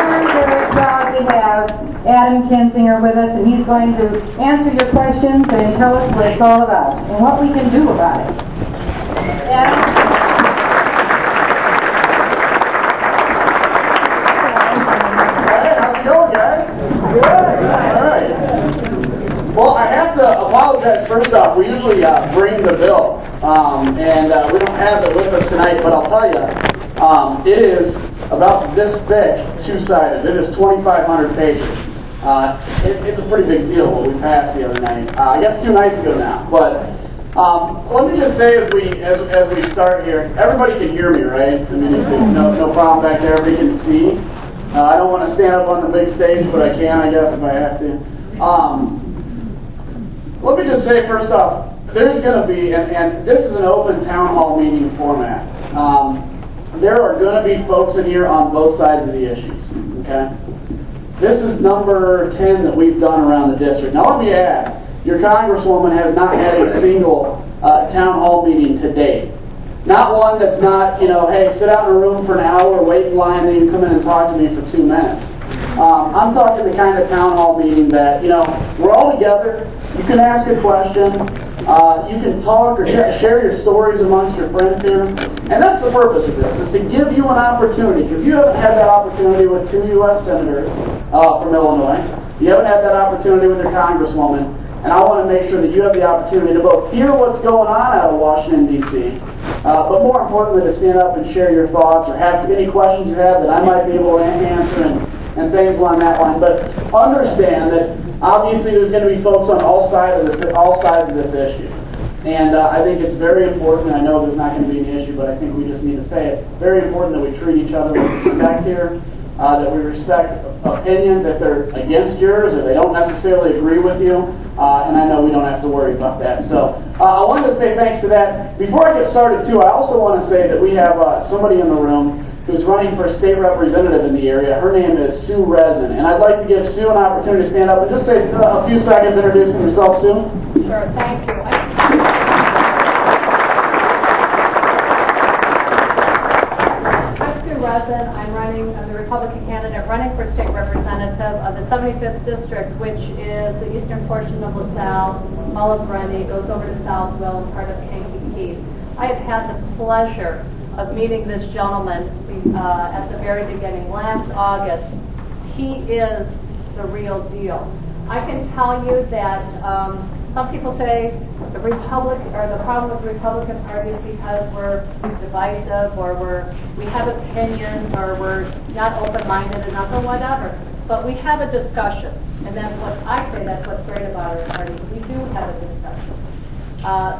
very proud to have Adam Kinzinger with us, and he's going to answer your questions and tell us what it's all about and what we can do about it. Adam? Well, I have to apologize first off. We usually bring the bill, and we don't have it with us tonight, but I'll tell you, it is about this thick, two-sided. It is 2,500 pages. It's a pretty big deal what we passed the other night. I guess 2 nights ago now. But let me just say as we start here, everybody can hear me, right? I mean, no problem back there. Everybody can see. I don't want to stand up on the big stage, but I can, I guess, if I have to. Let me just say first off, there's going to be, and this is an open town hall meeting format. There are going to be folks in here on both sides of the issues. Okay, this is number 10 that we've done around the district. Now let me add, your congresswoman has not had a single town hall meeting to date. Not one that's not, hey, sit out in a room for an hour, wait in line, then you can come in and talk to me for 2 minutes. I'm talking the kind of town hall meeting that, we're all together. You can ask a question. You can talk or share your stories amongst your friends here. And that's the purpose of this, is to give you an opportunity, because you haven't had that opportunity with 2 U.S. senators from Illinois. You haven't had that opportunity with your congresswoman. And I want to make sure that you have the opportunity to both hear what's going on out of Washington, D.C., but more importantly, to stand up and share your thoughts or have any questions you have that I might be able to answer and things along that line. But understand that obviously there's going to be folks on all sides of this issue. And I think it's very important, I know there's not going to be an issue, but I think we just need to say it, very important that we treat each other with respect here, that we respect opinions if they're against yours or they don't necessarily agree with you, and I know we don't have to worry about that. So I wanted to say thanks to that. Before I get started too, I also want to say that we have somebody in the room who's running for state representative in the area. Her name is Sue Resin, and I'd like to give Sue an opportunity to stand up and just say a few seconds introducing yourself, Sue. Sure, thank you. I'm Sue Resin. I'm the Republican candidate running for state representative of the 75th District, which is the eastern portion of LaSalle, Olive Brandy, goes over to Southwell and part of Kankakee. I have had the pleasure of meeting this gentleman at the very beginning, last August. He is the real deal. I can tell you that some people say the problem with the Republican Party is because we're divisive or we have opinions or we're not open-minded enough or whatever. But we have a discussion, and that's what I say, that's what's great about our party. We do have a discussion.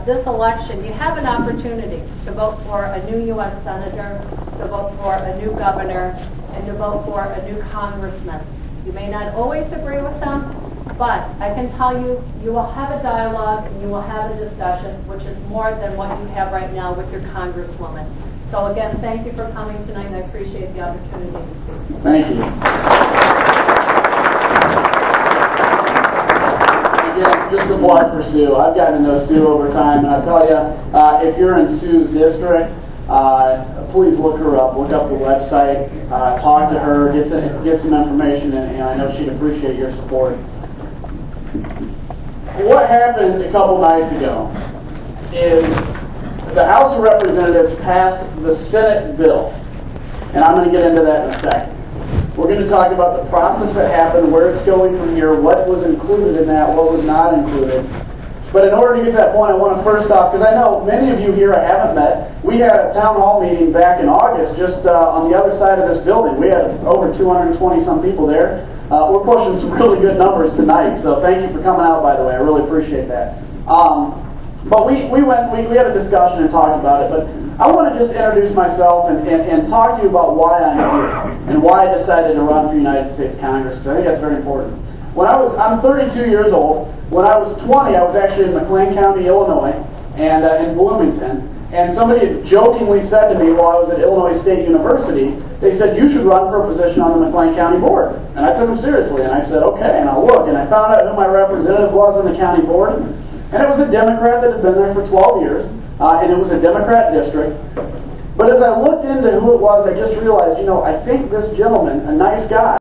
This election, you have an opportunity to vote for a new U.S. Senator, to vote for a new governor, and to vote for a new congressman. You may not always agree with them, but I can tell you, you will have a dialogue and you will have a discussion, which is more than what you have right now with your congresswoman. So again, thank you for coming tonight, and I appreciate the opportunity to speak. Thank you. Again, just a plug for Sue. I've gotten to know Sue over time, and I'll tell you, if you're in Sue's district, please look her up. Look up the website, talk to her, get some information, and I know she'd appreciate your support. What happened a couple nights ago is the House of Representatives passed the Senate bill, and I'm going to get into that in a second. We're going to talk about the process that happened, where it's going from here, what was included in that, what was not included. But in order to get to that point, I want to first off, because I know many of you here I haven't met, we had a town hall meeting back in August just on the other side of this building. We had over 220 some people there. We're pushing some really good numbers tonight, so thank you for coming out, by the way. I really appreciate that. But we had a discussion and talked about it, but I want to just introduce myself and talk to you about why I'm here and why I decided to run for United States Congress, because I think that's very important. I'm 32 years old. When I was 20, I was actually in McLean County, Illinois, and in Bloomington. And somebody jokingly said to me while I was at Illinois State University, they said, you should run for a position on the McLean County Board. And I took them seriously, and I said, okay, and I'll look. And I found out who my representative was on the county board, and it was a Democrat that had been there for 12 years, and it was a Democrat district. But as I looked into who it was, I just realized, you know, I think this gentleman, a nice guy,